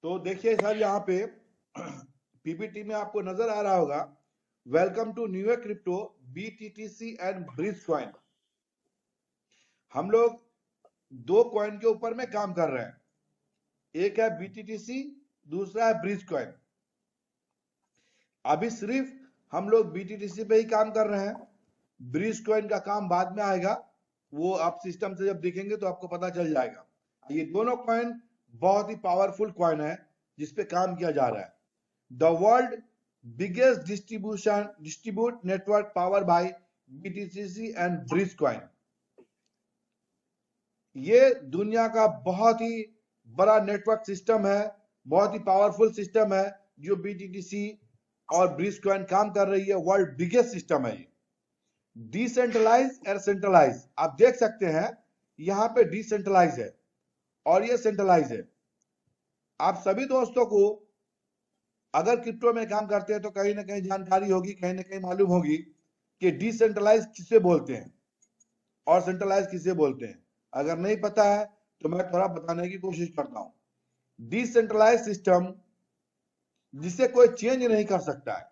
तो देखिए सर, यहाँ पे पीपीटी में आपको नजर आ रहा होगा, welcome to new crypto BTTC and bridge coin. हम लोग दो कॉइन के ऊपर में काम कर रहे हैं, एक है BTTC, दूसरा है ब्रिज कॉइन। अभी सिर्फ हम लोग BTTC पे ही काम कर रहे हैं, ब्रिज कॉइन का काम बाद में आएगा, वो आप सिस्टम से जब देखेंगे तो आपको पता चल जाएगा। ये दोनों कॉइन बहुत ही पावरफुल कॉइन है जिसपे काम किया जा रहा है। The world biggest distribute network power bye BTTC and bridge coin. ये दुनिया का बहुत ही बड़ा नेटवर्क सिस्टम है, बहुत ही पावरफुल सिस्टम है जो BTTC और ब्रिज कॉइन काम कर रही है। वर्ल्ड बिगेस्ट सिस्टम है ये, डिसेंट्रलाइज और सेंट्रलाइज। आप देख सकते हैं यहाँ पे डिसेंट्रलाइज है और ये सेंट्रलाइज है। आप सभी दोस्तों को अगर क्रिप्टो में काम करते हैं तो कहीं ना कहीं जानकारी होगी, कहीं ना कहीं मालूम होगी कि डिसेंट्रलाइज किसे बोलते हैं और सेंट्रलाइज किसे बोलते हैं। अगर नहीं पता है तो मैं थोड़ा बताने की कोशिश करता हूं। डिसेंट्रलाइज सिस्टम जिसे कोई चेंज नहीं कर सकता है,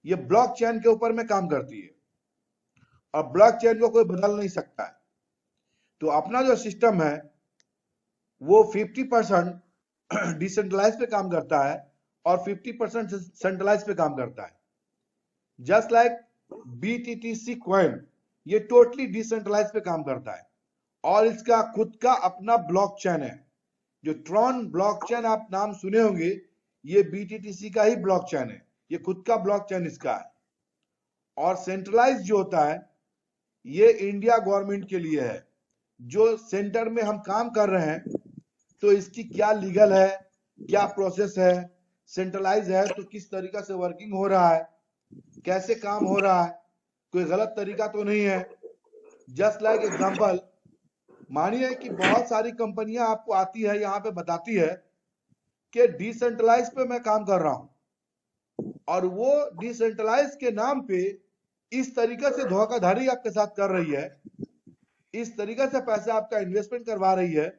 ये ब्लॉकचेन के ऊपर में काम करती है और ब्लॉकचेन को कोई बदल नहीं सकता है। तो अपना जो सिस्टम है वो 50% डिसेंट्रलाइज पे काम करता है और 50% सेंट्रलाइज पे काम करता है। जस्ट लाइक BTTC कॉइन, ये टोटली डिसेंट्रलाइज पे काम करता है और इसका खुद का अपना ब्लॉकचेन है। जो ट्रॉन ब्लॉकचेन आप नाम सुने होंगे, ये BTTC का ही ब्लॉकचेन है, ये खुद का ब्लॉकचेन इसका है। और सेंट्रलाइज जो होता है ये इंडिया गवर्नमेंट के लिए है। जो सेंटर में हम काम कर रहे हैं तो इसकी क्या लीगल है, क्या प्रोसेस है, सेंट्रलाइज है तो किस तरीका से वर्किंग हो रहा है, कैसे काम हो रहा है, कोई गलत तरीका तो नहीं है। जस्ट लाइक एग्जांपल, मानिए कि बहुत सारी कंपनियां आपको आती है, यहाँ पे बताती है कि डिसेंट्रलाइज पे मैं काम कर रहा हूं और वो डिसेंट्रलाइज के नाम पे इस तरीके से धोखाधड़ी आपके साथ कर रही है, इस तरीके से पैसा आपका इन्वेस्टमेंट करवा रही है,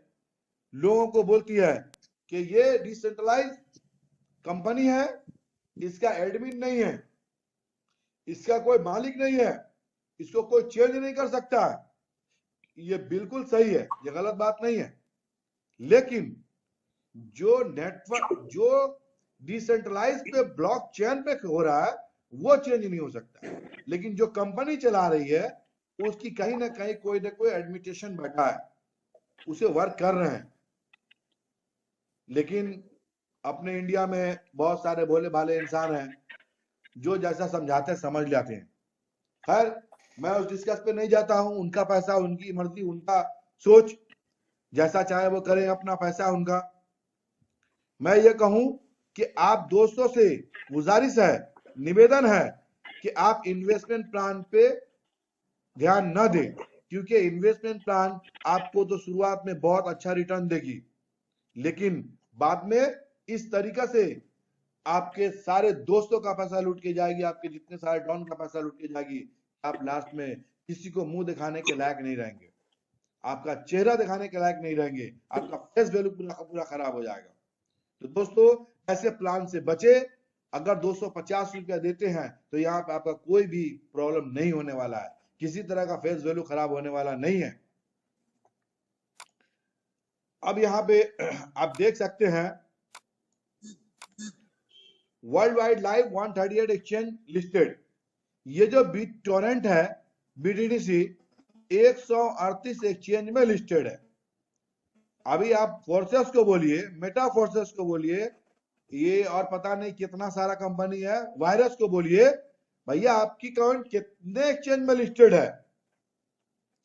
लोगों को बोलती है कि ये डिसेंट्रलाइज कंपनी है, इसका एडमिन नहीं है, इसका कोई मालिक नहीं है, इसको कोई चेंज नहीं कर सकता है। ये बिल्कुल सही है, ये गलत बात नहीं है। लेकिन जो नेटवर्क, जो डिसेंट्रलाइज पे ब्लॉकचेन पे हो रहा है वो चेंज नहीं हो सकता। लेकिन जो कंपनी चला रही है उसकी कहीं ना कहीं कोई ना कोई एडमिनिस्ट्रेशन बैठा है, उसे वर्क कर रहे हैं। लेकिन अपने इंडिया में बहुत सारे भोले भाले इंसान हैं जो जैसा समझाते हैं समझ जाते हैं। खैर, मैं उस डिस्कस पे नहीं जाता हूं, उनका पैसा, उनकी मर्जी, उनका सोच, जैसा चाहे वो करें, अपना पैसा उनका। मैं ये कहूं कि आप दोस्तों से गुजारिश है, निवेदन है कि आप इन्वेस्टमेंट प्लान पे ध्यान न दें, क्योंकि इन्वेस्टमेंट प्लान आपको तो शुरुआत में बहुत अच्छा रिटर्न देगी, लेकिन बाद में इस तरीका से आपके सारे दोस्तों का पैसा लूट के जाएगी, आपके जितने सारे डॉन का पैसा लूट के जाएगी। आप लास्ट में किसी को मुंह दिखाने के लायक नहीं रहेंगे, आपका चेहरा दिखाने के लायक नहीं रहेंगे, आपका फेस वैल्यू पूरा पूरा खराब हो जाएगा। तो दोस्तों, ऐसे प्लान से बचे। अगर 250 रुपया देते हैं तो यहाँ पे आपका कोई भी प्रॉब्लम नहीं होने वाला है, किसी तरह का फेस वैल्यू खराब होने वाला नहीं है। अब यहाँ पे आप देख सकते हैं, world wide live 138 exchange listed. ये जो BitTorrent है, BTTC 138 एक्सचेंज में लिस्टेड है। अभी आप फोर्सेस को बोलिए, मेटा फोर्सेस को बोलिए, ये और पता नहीं कितना सारा कंपनी है, वायरस को बोलिए, भैया आपकी कौन कितने एक्सचेंज में लिस्टेड है।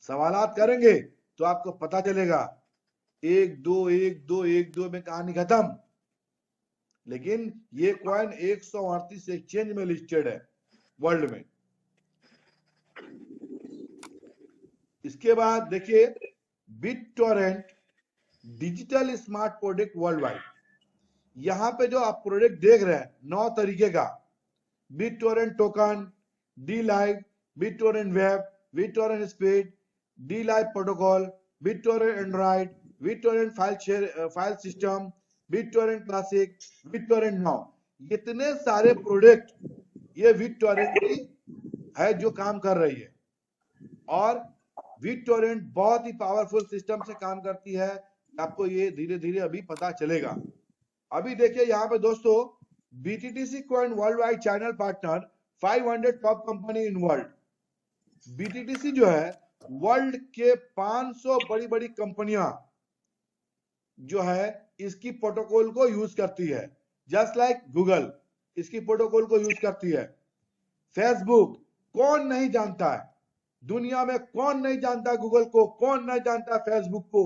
सवालात करेंगे तो आपको पता चलेगा, एक दो में कहानी खत्म। लेकिन ये कॉइन 138 एक्सचेंज में लिस्टेड है वर्ल्ड में। इसके बाद देखिए, BitTorrent digital smart product world wide. यहां पे जो आप प्रोडक्ट देख रहे हैं 9 तरीके का, BitTorrent token, D-Live, BitTorrent web, BitTorrent speed, D-Live protocol, BitTorrent Android, BitTorrent file system, BitTorrent classic, BitTorrent now, इतने सारे प्रोडक्ट ये BitTorrent की है जो काम कर रही है। और BitTorrent बहुत ही पावरफुल सिस्टम से काम करती है, आपको ये धीरे धीरे अभी पता चलेगा। अभी देखिए यहाँ पे दोस्तों, BTTC coin world wide channel partner 500 top company in world. BTTC जो है वर्ल्ड के 500 बड़ी बड़ी कंपनियां जो है इसकी प्रोटोकॉल को यूज करती है। जस्ट लाइक गूगल इसकी प्रोटोकॉल को यूज करती है। फेसबुक कौन नहीं जानता है, दुनिया में कौन नहीं जानता गूगल को, कौन नहीं जानता फेसबुक को,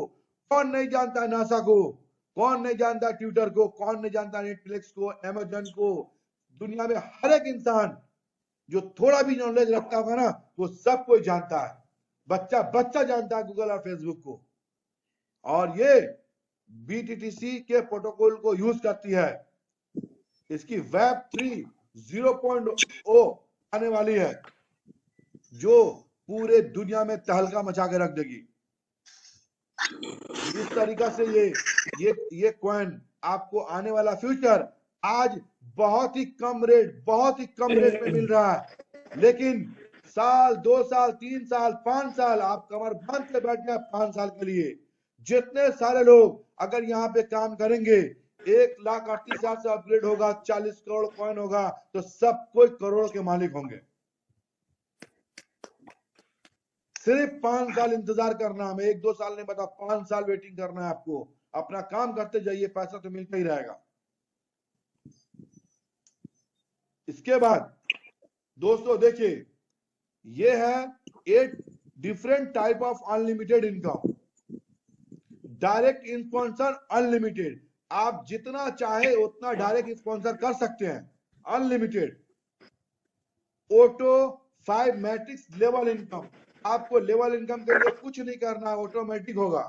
कौन नहीं जानता नासा को, कौन नहीं जानता ट्विटर को, कौन नहीं जानता नेटफ्लिक्स को, अमेजन को। दुनिया में हर एक इंसान जो थोड़ा भी नॉलेज रखता होगा ना, वो सब कोई जानता है। बच्चा बच्चा जानता है गूगल और फेसबुक को। और ये BTTC के प्रोटोकॉल को यूज करती है। इसकी वेब 3 0.0 आने वाली है जो पूरे दुनिया में तहलका मचा के रख देगी। इस तरीका से ये कॉइन आपको आने वाला फ्यूचर आज बहुत ही कम रेट में मिल रहा है। लेकिन साल, 2 साल, 3 साल, 5 साल आप कमर बांध के बैठ गए 5 साल के लिए। जितने सारे लोग अगर यहाँ पे काम करेंगे, 1,38,000 से अपग्रेड होगा, 40 करोड़ कॉइन होगा, तो सब कोई करोड़ के मालिक होंगे। सिर्फ 5 साल इंतजार करना, हमें 1-2 साल नहीं बता, 5 साल वेटिंग करना है आपको। अपना काम करते जाइए, पैसा तो मिलता ही रहेगा। इसके बाद दोस्तों देखिए, ये है 8 different type of unlimited income. Direct sponsor unlimited, आप जितना चाहे उतना डायरेक्ट स्पॉन्सर कर सकते हैं, unlimited. Auto 5 matrix level income, आपको लेवल इनकम के लिए कुछ नहीं करना, ऑटोमेटिक होगा।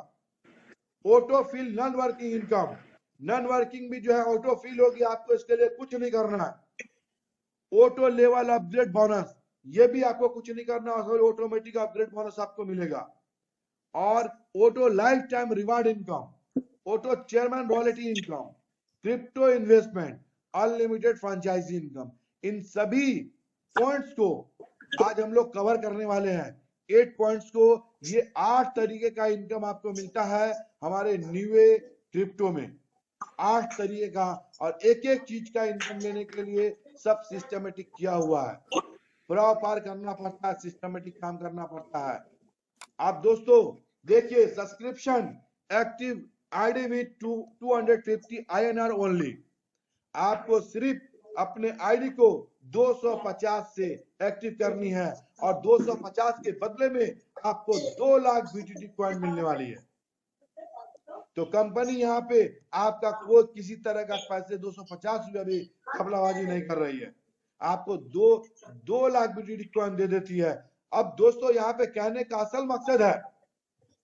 Auto fill non working income, non working भी जो है ऑटो फिल होगी, आपको इसके लिए कुछ नहीं करना है। ऑटो लेवल अपग्रेड बोनस, ये भी आपको कुछ नहीं करना, ऑटोमेटिक अपग्रेड बोनस आपको मिलेगा। और auto lifetime reward income, auto chairman royalty income, crypto investment, unlimited franchisee income. इन सभी पॉइंट्स को आज हम लोग कवर करने वाले हैं। 8 पॉइंट्स को, ये 8 तरीके का इनकम आपको मिलता है हमारे न्यू क्रिप्टो में, 8 तरीके का। और एक एक चीज का इनकम लेने के लिए सब सिस्टमेटिक किया हुआ है, प्रॉपर करना पड़ता है, सिस्टमेटिक काम करना पड़ता है। आप दोस्तों देखिए, subscription active ID with 250 INR only. आपको सिर्फ अपने आईडी को 250 से एक्टिव करनी है, और 250 के बदले में आपको 2 लाख BTT कॉइन मिलने वाली है। तो कंपनी यहाँ पे आपका कोई किसी तरह का पैसे 250 रुपया भी घपलाबाजी नहीं कर रही है, आपको 2 लाख BTT कॉइन दे देती है। अब दोस्तों यहाँ पे कहने का असल मकसद है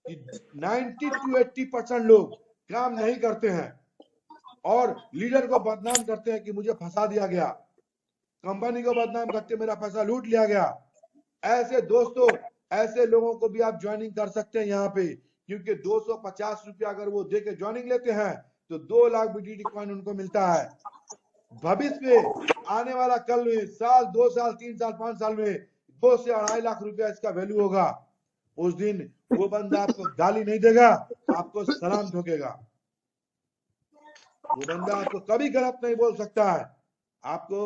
कि 90 to 80% लोग काम नहीं करते हैं और लीडर को बदनाम करते हैं कि मुझे फंसा दिया गया, कंपनी को बदनाम करके मेरा पैसा लूट लिया गया। ऐसे दोस्तों, ऐसे लोगों को भी आप ज्वाइनिंग कर सकते हैं यहाँ पे, क्योंकि 250 रुपया अगर वो दे के ज्वाइनिंग लेते हैं तो 2 लाख BTT कॉइन उनको मिलता है। भविष्य में आने वाला कल में, साल, 2 साल, 3 साल, 5 साल में 2 से 2.5 लाख रुपया इसका वैल्यू होगा। उस दिन वो बंदा आपको गाली नहीं देगा, आपको सलाम ठोकेगा। वो बंदा आपको कभी गलत नहीं बोल सकता है, आपको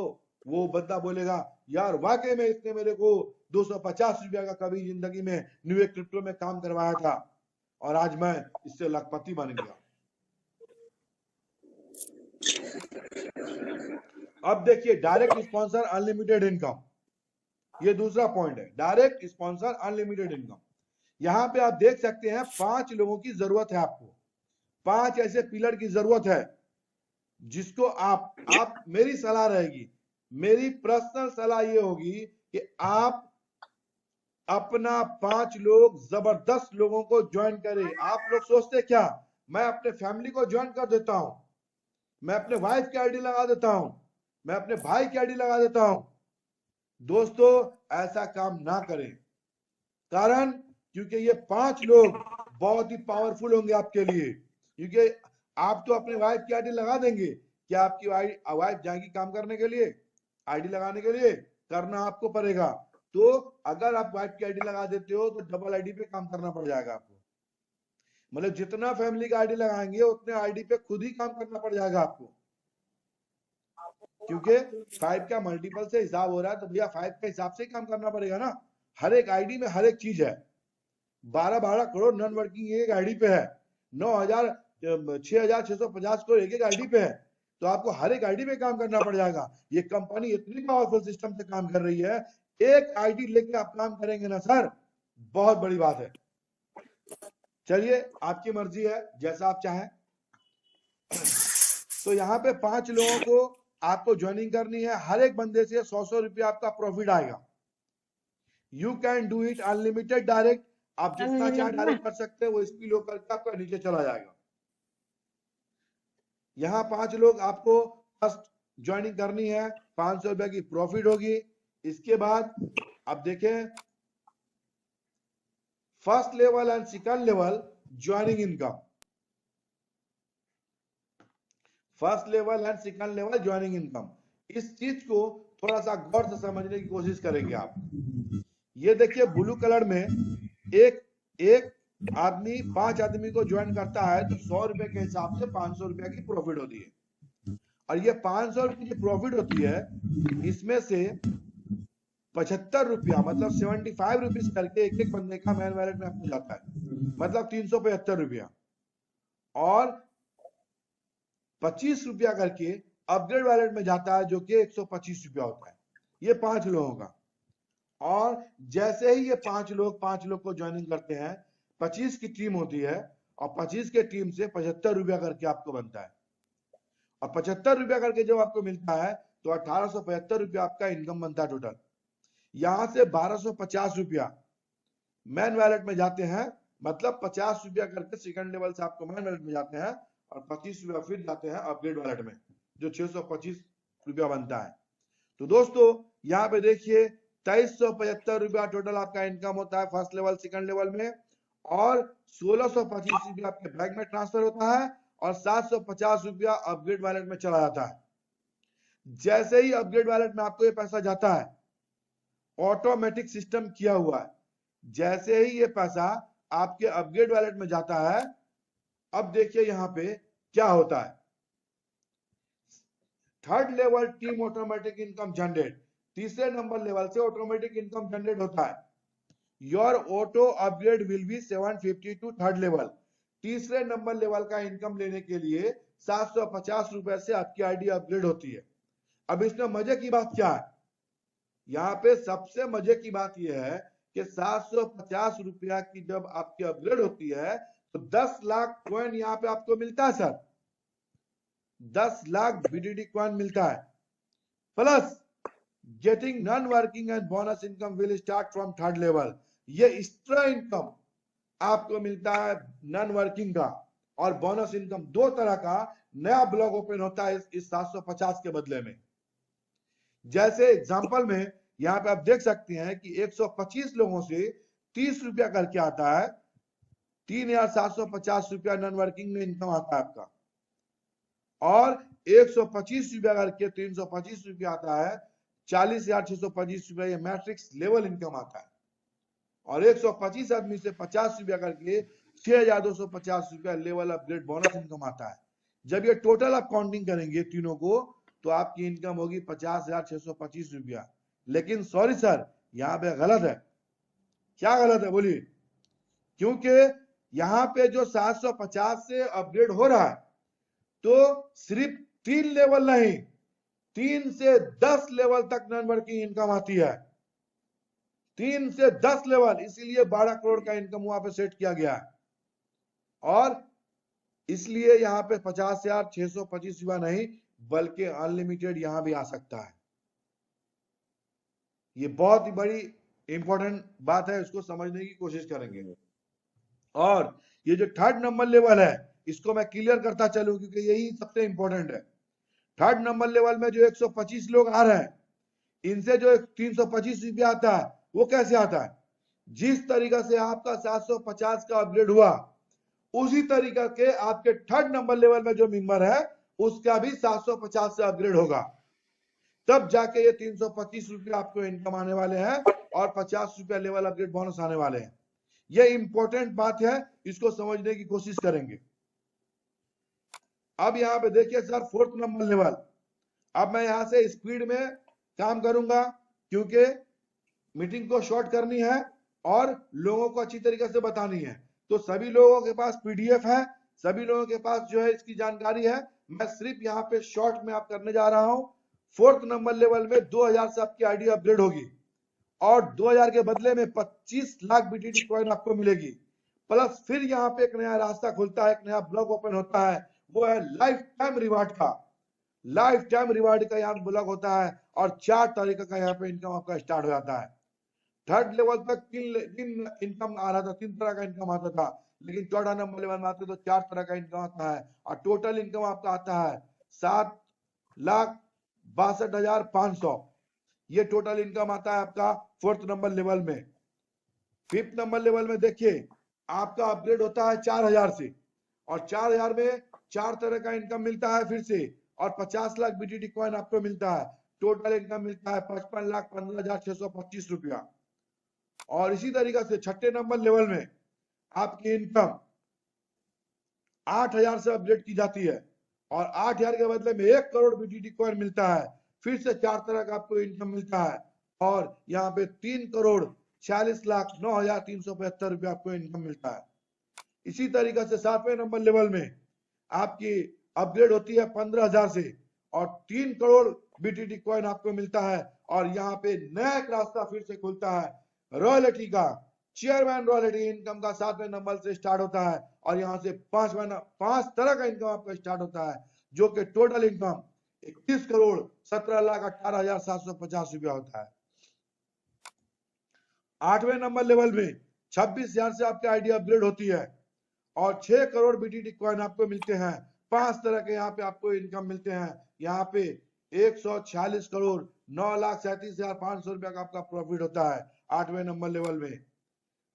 वो बंदा बोलेगा यार वाकई में इसने मेरे को 250 रुपया का कभी जिंदगी में न्यू क्रिप्टो में काम करवाया था और आज मैं इससे लखपति बन गया। अब देखिए, डायरेक्ट स्पॉन्सर अनलिमिटेड इनकम, ये दूसरा पॉइंट है, डायरेक्ट स्पॉन्सर अनलिमिटेड इनकम। यहां पे आप देख सकते हैं 5 लोगों की जरूरत है आपको, 5 ऐसे पिलर की जरूरत है जिसको आप मेरी सलाह रहेगी, मेरी पर्सनल सलाह ये होगी कि आप अपना 5 लोग जबरदस्त लोगों को ज्वाइन करें। आप लोग सोचते क्या, मैं अपने फैमिली को ज्वाइन कर देता हूं, मैं अपने वाइफ की आईडी लगा देता हूं, मैं अपने भाई की आईडी लगा देता हूं। दोस्तों ऐसा काम ना करें, कारण क्योंकि ये 5 लोग बहुत ही पावरफुल होंगे आपके लिए, क्योंकि आप तो अपनी वाइफ की आईडी लगा देंगे, क्या आपकी वाइफ जाएगी काम करने के लिए, आईडी लगाने के लिए? करना आपको पड़ेगा। तो अगर आप वाइफ की आईडी लगा देते हो तो डबल आईडी पे काम करना पड़ जाएगा आपको। मतलब जितना फैमिली का आईडी लगाएंगे उतने आईडी पे खुद ही काम करना पड़ जाएगा आपको, क्योंकि 5 का मल्टीपल से हिसाब हो रहा है, तो भैया 5 का हिसाब से ही काम करना पड़ेगा ना। हर एक आईडी में हर एक चीज है। 12 करोड़ नॉन वर्किंग एक आईडी पे है, 6,650 करोड़ एक आईडी पे है, तो आपको हर एक आईडी पे काम करना पड़ जाएगा। ये कंपनी इतनी पावरफुल सिस्टम से काम कर रही है, एक आईडी लेके आप काम करेंगे ना सर, बहुत बड़ी बात है। चलिए आपकी मर्जी है, जैसा आप चाहें। तो यहाँ पे 5 लोगों को आपको ज्वाइनिंग करनी है, हर एक बंदे से 100 रुपया आपका प्रॉफिट आएगा। You can do it unlimited direct, आप जितना चाहे डायरेक्ट कर सकते हैं, वो स्पीड होकर के आपका नीचे चला जाएगा। यहाँ 5 लोग आपको फर्स्ट ज्वाइनिंग करनी है, 500 रुपए की प्रॉफिट होगी। इसके बाद अब देखें first level and second level joining income, first level and second level joining income. इस चीज को थोड़ा सा गौर से समझने की कोशिश करेंगे आप। ये देखिए ब्लू कलर में एक आदमी 5 आदमी को ज्वाइन करता है तो 100 रुपए के हिसाब से 500 रुपए की प्रॉफिट होती है। और ये 500 रुपए की प्रॉफिट होती है, इसमें से 75 रुपया मतलब 75 रुपीज करके एक एक बंदे का मैन वैलेट में आपको जाता है, मतलब 375 रुपया। और 25 रुपया करके अपग्रेड वैलेट में जाता है, जो कि 125 रुपया होता है। ये 5 लोगों का। और जैसे ही ये 5 लोग को ज्वाइनिंग करते हैं, 25 की टीम होती है और 25 के टीम से 75 रुपया करके आपको बनता है। और 75 रुपया करके जब आपको मिलता है तो 1875 रुपया आपका इनकम बनता है टोटल। यहां से 1250 रुपया मैन वैलेट में जाते हैं, मतलब 50 रुपया करके सेकंड लेवल से आपको मैन वैलेट में जाते हैं और 25 रुपया फिर जाते हैं अपग्रेड वैलेट में, जो 625 रुपया बनता है। तो दोस्तों यहाँ पे देखिए 2375 रुपया टोटल आपका इनकम होता है फर्स्ट लेवल सेकंड लेवल में, और 1625 रुपया आपके बैंक में ट्रांसफर होता है और 750 रुपया अपग्रेड वैलेट में चला जाता है। जैसे ही अपग्रेड वैलेट में आपको ये पैसा जाता है, ऑटोमेटिक सिस्टम किया हुआ है, जैसे ही ये पैसा आपके अपग्रेड वैलेट में जाता है, अब देखिए यहां पे क्या होता है। Third level team automatic income generate, तीसरे नंबर लेवल से ऑटोमेटिक इनकम जनरेट होता है। Your auto upgrade will be 750 to third level, तीसरे नंबर लेवल का इनकम लेने के लिए 750 रुपए से आपकी आईडी अपग्रेड होती है। अब इसमें मजे की बात क्या है, यहाँ पे सबसे मजे की बात यह है कि 750 रुपया की जब आपकी अपग्रेड होती है तो 10 लाख कॉइन यहाँ पे आपको मिलता है सर, 10 लाख बीडीडी कॉइन मिलता है। Plus getting non working and bonus income will start from third level, ये एक्स्ट्रा इनकम आपको मिलता है नॉन वर्किंग का और बोनस इनकम, दो तरह का नया ब्लॉक ओपन होता है इस 750 के बदले में। जैसे एग्जांपल में यहाँ पे आप देख सकते हैं कि 125 लोगों से 30 रुपया करके आता है, 3,750 रुपया नॉन वर्किंग में इनकम आता है आपका, और 125 रुपया करके 325 रुपया आता है, 40,625 रुपया ये मैट्रिक्स लेवल इनकम आता है। और 125 आदमी से 50 रुपया करके 6,250 रुपया लेवल अपग्रेड बोनस इनकम आता है। जब ये टोटल आप काउंटिंग करेंगे तीनों को तो आपकी इनकम होगी 50,625 रुपया। लेकिन सॉरी सर, यहाँ पे गलत है। क्या गलत है बोलिए? क्योंकि यहाँ पे जो 750 से अपग्रेड हो रहा है तो सिर्फ 3 लेवल नहीं, 3 से 10 लेवल तक नॉन वर्किंग इनकम आती है, 3 से 10 लेवल, इसीलिए 12 करोड़ का इनकम वहां पे सेट किया गया है। और इसलिए यहाँ पे 50,625 रुपया नहीं बल्कि अनलिमिटेड यहां भी आ सकता है। ये बहुत ही बड़ी इंपॉर्टेंट बात है, इसको समझने की कोशिश करेंगे। और ये जो थर्ड नंबर लेवल है इसको मैं क्लियर करता चलूं क्योंकि यही सबसे इंपॉर्टेंट है। थर्ड नंबर लेवल में जो 125 लोग आ रहे हैं, इनसे जो 325 रुपया आता है वो कैसे आता है? जिस तरीका से आपका 750 का अपग्रेड हुआ उसी तरीके के आपके थर्ड नंबर लेवल में जो मेंबर है उसका भी 750 से अपग्रेड होगा, तब जाके ये 325 रुपये आपको इनकम आने वाले हैं और 50 रुपया लेवल अपग्रेड बोनस आने वाले हैं। ये इंपॉर्टेंट बात है, इसको समझने की कोशिश करेंगे। अब यहाँ पे देखिए सर, फोर्थ नंबर लेवल। अब मैं यहाँ से स्पीड में काम करूंगा क्योंकि मीटिंग को शॉर्ट करनी है और लोगों को अच्छी तरीके से बतानी है। तो सभी लोगों के पास पीडीएफ है, सभी लोगों के पास जो है इसकी जानकारी है। मैं सिर्फ यहाँ पे शॉर्ट में आप करने जा रहा हूं। फोर्थ नंबर लेवल में 2000 से आपकी आईडी अपग्रेड होगी और 2000 के बदले में 25 लाख बीटीटी कॉइन आपको मिलेगी। प्लस फिर यहाँ पे एक नया रास्ता खुलता है, एक नया ब्लॉक ओपन होता है, वो है लाइफ टाइम रिवार्ड का। लाइफ टाइम रिवार्ड का यहाँ ब्लॉक होता है और 4 तारीख का यहाँ पे इनकम आपका स्टार्ट हो जाता है। थर्ड लेवल तक तीन इनकम आ रहा था, 3 तरह का इनकम आता था, लेकिन चौथा नंबर लेवल में आते तो 4 तरह का इनकम आता है और टोटल इनकम आपका आता है 7,62,500। ये टोटल इनकम आता है आपका फोर्थ नंबर लेवल में। फिफ्थ नंबर लेवल में देखिए आपका अपग्रेड होता है 4000 से और 4000 में 4 तरह का इनकम मिलता है फिर से और 50 लाख बीटीटी कॉइन आपको मिलता है। टोटल इनकम मिलता है 55,15,625 रुपया। और इसी तरीके से छठे नंबर लेवल में आपकी इनकम 8000 से अपग्रेड की जाती है और 8000 के बदले में 1 करोड़ बीटीटी कॉइन मिलता है। फिर से 4 तरह का आपको इनकम मिलता है और यहाँ पे 3,46,09,375 रुपया आपको इनकम मिलता है। इसी तरीके से 7वें नंबर लेवल में आपकी अपग्रेड होती है 15,000 से और 3 करोड़ बीटीटी कॉइन आपको मिलता है और यहाँ पे नया एक रास्ता फिर से खुलता है रॉयल्टी का। चेयरमैन रॉयल्टी इनकम का 7वें नंबर से स्टार्ट होता है और यहाँ से 5 तरह का इनकम आपका स्टार्ट होता है, जो कि टोटल इनकम 31,17,18,750 रुपया होता है। 8वें नंबर लेवल में 26,000 से आपकी आईडी अपग्रेड होती है और 6 करोड़ बीटीटी कॉइन आपको मिलते हैं। 5 तरह के यहाँ पे आपको इनकम मिलते हैं। यहाँ पे 146 करोड़ 9,37,500 रुपया का आपका प्रॉफिट होता है 8वें नंबर लेवल में।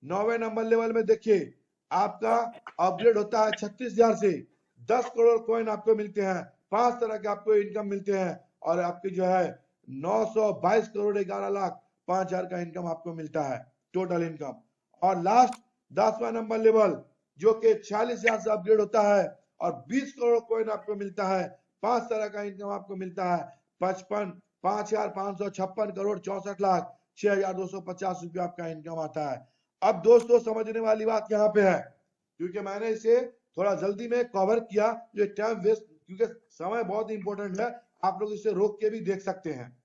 9वें नंबर लेवल में देखिए आपका अपग्रेड होता है 36,000 से 10 करोड़ कॉइन आपको मिलते हैं। 5 तरह के आपको इनकम मिलते हैं और आपकी जो है 922 करोड़ 11,05,000 का इनकम आपको मिलता है टोटल इनकम। और लास्ट 10वां नंबर लेवल जो कि 46,000 से अपग्रेड होता है और 20 करोड़ कॉइन आपको मिलता है। 5 तरह का इनकम आपको मिलता है 5,556 करोड़ 64,06,250 रुपया आपका इनकम आता है। अब दोस्तों समझने वाली बात यहाँ पे है, क्योंकि मैंने इसे थोड़ा जल्दी में कवर किया, ये टाइम वेस्ट, क्योंकि समय बहुत इंपॉर्टेंट है, आप लोग इसे रोक के भी देख सकते हैं।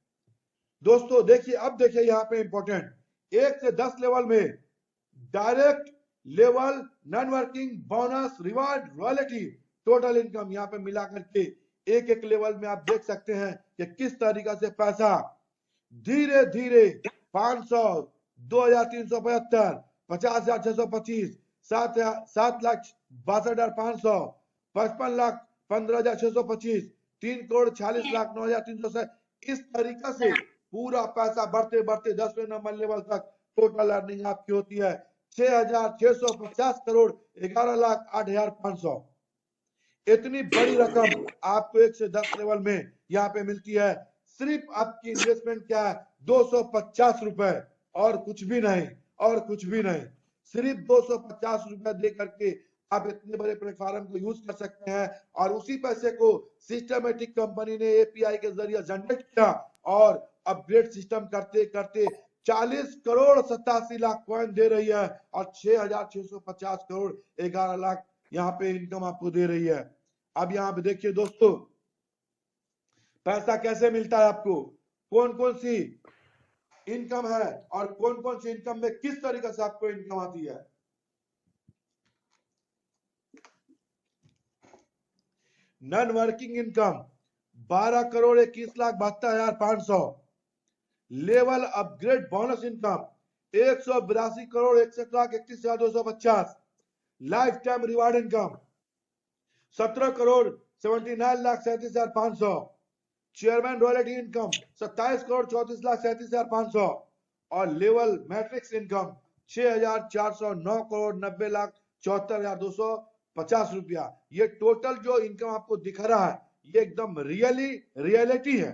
दोस्तों देखिए, अब देखिए यहाँ पे इंपॉर्टेंट 1 से 10 लेवल में direct level, non working, bonus, reward, royalty, total income यहाँ पे मिला करके एक एक लेवल में आप देख सकते हैं कि किस तरीका से पैसा धीरे धीरे 500, 2,375, 50,625, 7,62,500, 55,15,625, 3 करोड़ 46,09,300, इस तरीका से पूरा पैसा बढ़ते बढ़ते 10वें नंबर लेवल तक टोटल अर्निंग आपकी होती है 6,650 करोड़ 11,08,500। इतनी बड़ी रकम आपको 1 से 10 लेवल में यहाँ पे मिलती है। सिर्फ आपकी इन्वेस्टमेंट क्या है, 250 रुपए, और कुछ भी नहीं, और कुछ भी नहीं। सिर्फ 250 रुपए दे करके आप इतने बड़े प्लेटफॉर्म को यूज कर सकते हैं और उसी पैसे को सिस्टमेटिक कंपनी ने एपीआई के जरिए जनरेट किया और अपग्रेड सिस्टम करते करते 40 करोड़ 87 लाख कॉइन दे रही है और 6,650 करोड़ 11 लाख यहाँ पे इनकम आपको दे रही है। अब यहाँ पे देखिए दोस्तों, पैसा कैसे मिलता है आपको, कौन कौन सी इनकम है और कौन कौन सी इनकम में किस तरीके से आपको इनकम आती है। Non working income 12 crore 21,72,500। Level upgrade bonus income 182 crore 61,31,250। Life time reward income 17 crore 79,37,500। Chairman royalty income 27 crore 34,37,500 और लेवल मैट्रिक्स इनकम 6,409 करोड़ 90,74,200 रुपया। ये टोटल जो इनकम आपको दिख रहा है ये एकदम रियलिटी है,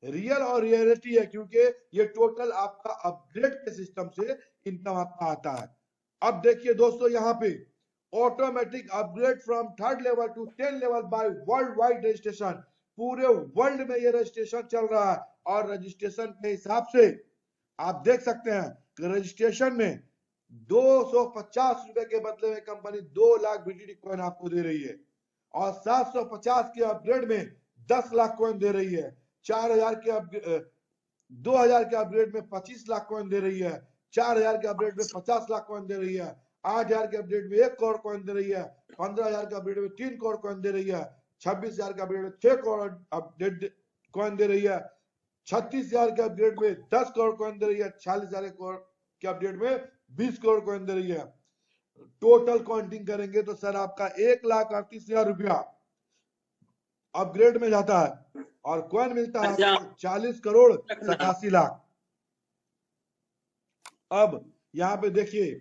रियल और रियलिटी है, क्योंकि ये टोटल आपका अपग्रेड के सिस्टम से इनकम आपका आता है। अब देखिए दोस्तों, यहाँ पे automatic upgrade from 3rd level to 10 level by world wide registration, पूरे वर्ल्ड में ये रजिस्ट्रेशन चल रहा है। और रजिस्ट्रेशन के हिसाब से आप देख सकते हैं कि रजिस्ट्रेशन में 250 रुपए के बदले में कंपनी 2 लाख बीटीडी कॉइन आपको दे रही है, और 750 के अपग्रेड में 10 लाख कॉइन दे रही है। 4000 के 2000 के अपग्रेड में 25 लाख कॉइन दे रही है। 4000 के अपग्रेड में 50 लाख कॉइन दे रही है। 8000 के अपग्रेड में 1 करोड़ कॉइन दे रही है। 15000 के अपग्रेड में 3 करोड़ कॉइन दे रही है। 26000 के अपग्रेड में 6 करोड़ अपडेट कॉइन दे रही है। 36000 के अपग्रेड में 10 करोड़ कॉइन दे रही है। 40000 के अपडेट में 20 करोड़ कॉइन दे रही है। टोटल काउंटिंग करेंगे तो सर आपका 1,38,000 रुपया अपग्रेड में जाता है, और कॉइन मिलता है 40 करोड़ 87 लाख। अब यहाँ पे देखिए,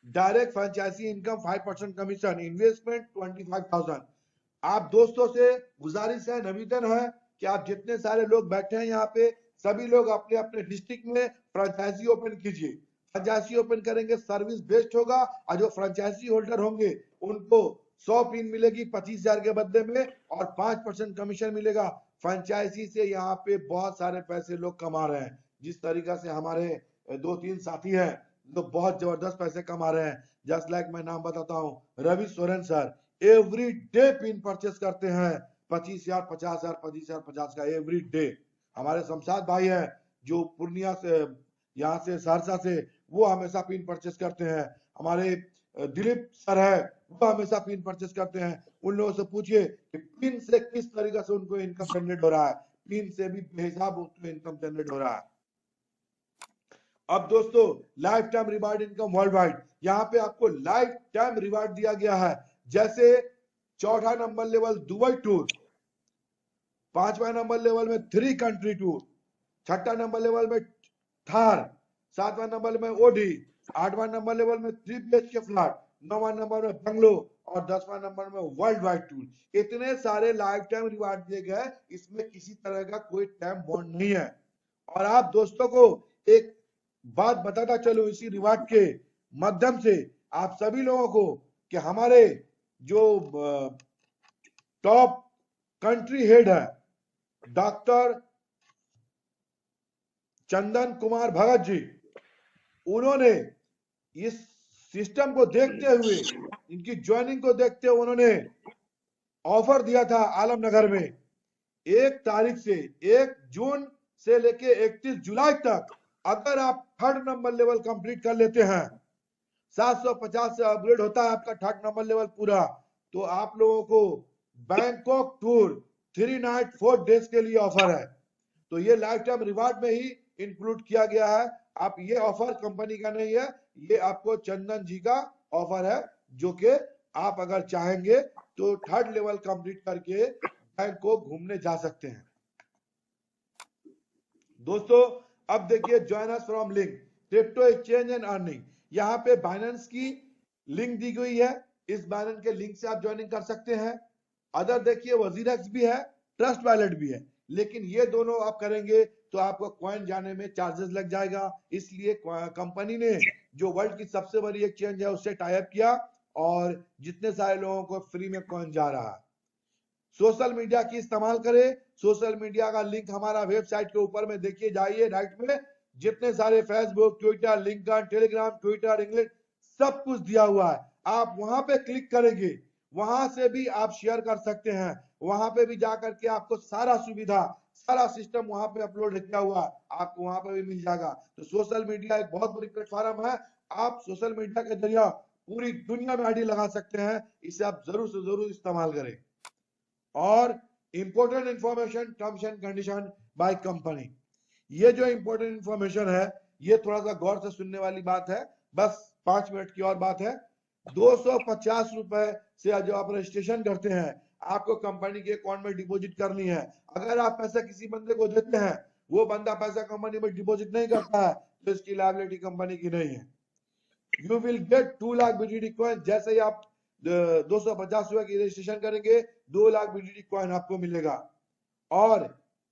direct franchise income 5% commission, investment 25,000। आप दोस्तों से गुजारिश है, निवेदन है कि आप जितने सारे लोग बैठे हैं यहाँ पे, सभी लोग अपने अपने डिस्ट्रिक्ट में फ्रेंचाइजी ओपन कीजिए। फ्रेंचाइजी ओपन करेंगे, सर्विस बेस्ड होगा, और जो फ्रेंचाइजी होल्डर होंगे उनको 100 पिन मिलेगी 25,000 के बदले में, और 5% कमीशन मिलेगा। फ्रेंचाइजी से यहाँ पे बहुत सारे पैसे लोग कमा रहे हैं। जिस तरीका से हमारे 2-3 साथी हैं जो बहुत जबरदस्त पैसे कमा रहे हैं, जस्ट लाइक मैं नाम बताता हूँ, Ravi Soren sir every day pin purchase करते हैं 25,000, 50,000, 25,000, 50 का एवरी डे। हमारे शमशाद भाई है जो पूर्णिया से, यहाँ से सहरसा से, वो हमेशा पिन परचेस करते हैं। हमारे दिलीप सर है, वो हमेशा पिन परचेस करते हैं। उन लोगों से पूछिए कि पिन से किस तरीके से उनको इनकम जनरेट हो रहा है, पिन से भी बेहिसाब उनको इनकम जनरेट हो रहा है। अब दोस्तों, life time reward income world wide, यहाँ पे आपको लाइफ टाइम रिवार्ड दिया गया है। जैसे 4था नंबर लेवल दुबई टूर, 5वां नंबर लेवल में 3 कंट्री टूर, 6ठा नंबर लेवल में थार, 7वां नंबर में ओडी, 8वां नंबर लेवल में 3 BHK फ्लैट, 9वां नंबर में बंगलो, और 10वां नंबर में वर्ल्ड वाइड टूर। इतने सारे लाइफ टाइम रिवार्ड दिए गए, इसमें किसी तरह का कोई टाइम बॉन्ड नहीं है। और आप दोस्तों को एक बात बताता चलो इसी रिवार्ड के माध्यम से आप सभी लोगों को, कि हमारे जो टॉप कंट्री हेड है डॉक्टर चंदन कुमार भगत जी, उन्होंने इस सिस्टम को देखते हुए, इनकी ज्वाइनिंग को देखते हुए उन्होंने ऑफर दिया था आलमनगर में 1 तारीख से 1 जून से लेके 31 जुलाई तक, अगर आप 3rd नंबर लेवल कंप्लीट कर लेते हैं, 750 से अपग्रेड होता है आपका 3rd नंबर लेवल पूरा, तो आप लोगों को बैंकॉक टूर 3 नाइट 4 डेज के लिए ऑफर है। तो ये लाइफ टाइम रिवार्ड में ही इंक्लूड किया गया है। आप, ये ऑफर कंपनी का नहीं है, ये आपको चंदन जी का ऑफर है, जो कि आप अगर चाहेंगे तो 3rd लेवल कंप्लीट करके बैंकॉक घूमने जा सकते हैं। दोस्तों, अब देखिए join us from link crypto exchange and earning, यहाँ पे बाइनेंस की लिंक दी गई है, इस बाइनेंस के लिंक से आप ज्वाइनिंग कर सकते हैं। अदर देखिए वजीरेक्स भी है, ट्रस्ट वैलेट भी है, लेकिन ये दोनों आप करेंगे तो आपको कॉइन जाने में चार्जेस लग जाएगा। इसलिए कंपनी ने जो वर्ल्ड की सबसे बड़ी एक्सचेंज है उससे टाई अप किया, और जितने सारे लोगों को फ्री में कॉइन जा रहा है। सोशल मीडिया की इस्तेमाल करें, सोशल मीडिया का लिंक हमारा वेबसाइट के ऊपर में देखिए, जाइए राइट में, जितने सारे Facebook, Twitter, LinkedIn, Telegram, Twitter, English, सब कुछ दिया हुआ है। आप वहां पे क्लिक करेंगे, वहां से भी आप शेयर कर सकते हैं, वहां पे भी जाकर के आपको सारा सुविधा, सारा सिस्टम वहां पे अपलोड किया हुआ आपको वहां पे भी मिल जाएगा। तो सोशल मीडिया एक बहुत बड़ी प्लेटफॉर्म है, आप सोशल मीडिया के जरिए पूरी दुनिया में आईडी लगा सकते हैं, इसे आप जरूर से जरूर इस्तेमाल करें। और important information, terms and condition by company, ये जो इंपॉर्टेंट इंफॉर्मेशन है ये थोड़ा सा गौर से सुनने वाली बात है, बस 5 मिनट की और बात है। 250 रुपए से जो आप रजिस्ट्रेशन करते हैं, आपको कंपनी के अकाउंट में डिपॉजिट करनी है। अगर आप पैसा किसी बंदे को देते हैं, वो बंदा पैसा कंपनी में डिपॉजिट नहीं करता है, तो इसकी लायबिलिटी कंपनी की नहीं है। You will get 2 lakh BTD coin जैसे ही आप 250 रुपए की रजिस्ट्रेशन करेंगे 2 लाख BTT कॉइन आपको मिलेगा। और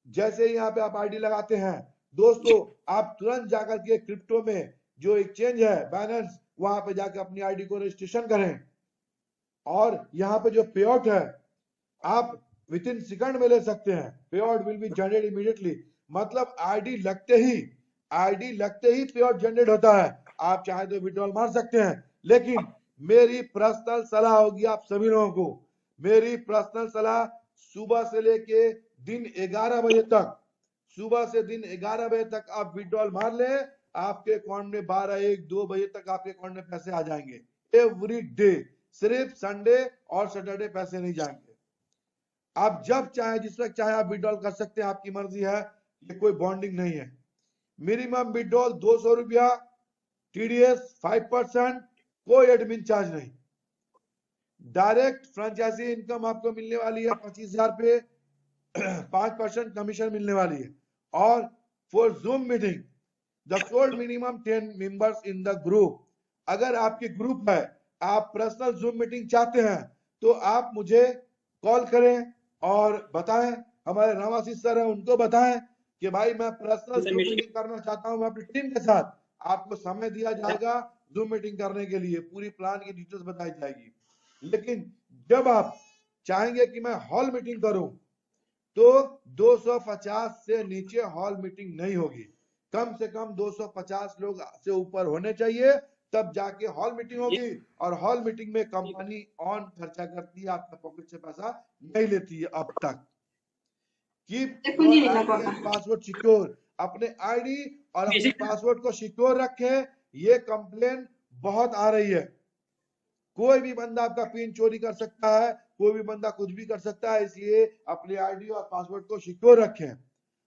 जैसे ही यहाँ पे आप आईडी लगाते हैं दोस्तों, आप तुरंत जाकर के क्रिप्टो में जो एक्सचेंज है बाइनेंस, वहां पे जाकर अपनी आईडी को रजिस्ट्रेशन करें। और यहाँ पे जो पे आउट है आप विद इन सेकंड में ले सकते हैं। पे out will be generate immediately, मतलब आईडी लगते ही पे आउट जनरेट होता है। आप चाहे तो विड्रॉल मार सकते हैं, लेकिन मेरी पर्सनल सलाह होगी आप सभी लोगों को, मेरी पर्सनल सलाह सुबह से लेके दिन 11 बजे तक, सुबह से दिन 11 बजे तक आप विड्रॉल मार ले, आपके अकाउंट में 12-1-2 बजे तक आपके अकाउंट में पैसे आ जाएंगे एवरी डे। सिर्फ संडे और सैटरडे पैसे नहीं जाएंगे। आप जब चाहे जिस वक्त चाहे आप विड्रॉल कर सकते हैं, आपकी मर्जी है, ये कोई बॉन्डिंग नहीं है। मिनिमम विड्रॉल 200 रुपया, TDS 5%, कोई एडमिन चार्ज नहीं। डायरेक्ट फ्रेंचाइजी इनकम आपको मिलने वाली है 25,000 पे, 5% कमीशन मिलने वाली है। और for zoom meeting the sold minimum 10 members in the group, अगर आपके ग्रुप है, आप पर्सनल जूम मीटिंग चाहते हैं तो आप मुझे कॉल करें और बताएं, हमारे रामाशीष सर है उनको बताएं कि भाई मैं पर्सनल जूम मीटिंग करना चाहता हूं अपनी टीम के साथ। आपको समय दिया जाएगा जूम मीटिंग करने के लिए, पूरी प्लान की डिटेल्स बताई जाएगी। लेकिन जब आप चाहेंगे कि मैं हॉल मीटिंग करूं तो 250 से नीचे हॉल मीटिंग नहीं होगी। कम से कम 250 लोग से ऊपर होने चाहिए, तब जाके हॉल मीटिंग होगी। और हॉल मीटिंग में कंपनी ऑन खर्चा करती है, आपके पॉकेट से पैसा नहीं लेती है अब तक। कीप पासवर्ड सिक्योर, अपने आईडी और अपने पासवर्ड को सिक्योर रखें। ये कंप्लेन बहुत आ रही है, कोई भी बंदा आपका पिन चोरी कर सकता है, कोई भी बंदा कुछ भी कर सकता है, इसलिए अपने आईडी और पासवर्ड को सिक्योर रखें।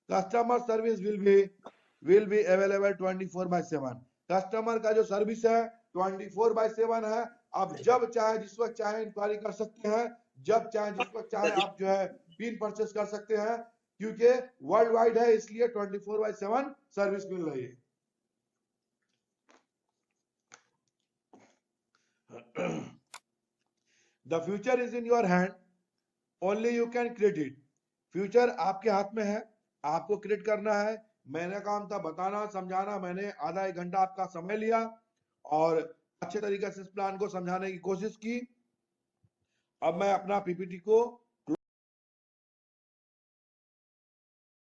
Customer service will be available 24/7। Customer का जो सर्विस है 24/7 है। आप जब चाहे जिस वक्त चाहे इंक्वायरी कर सकते हैं, जब चाहे जिस वक्त चाहे आप जो है पिन परचेस कर सकते हैं, क्योंकि वर्ल्ड वाइड है इसलिए 24/7 सर्विस मिल रही है। The future is in your hand, only you can create it. Future आपके हाथ में है, आपको क्रिएट करना है। मैंने काम था बताना समझाना, मैंने आधा 1 घंटा आपका समय लिया और अच्छे तरीके से इस प्लान को समझाने की कोशिश की। अब मैं अपना PPT को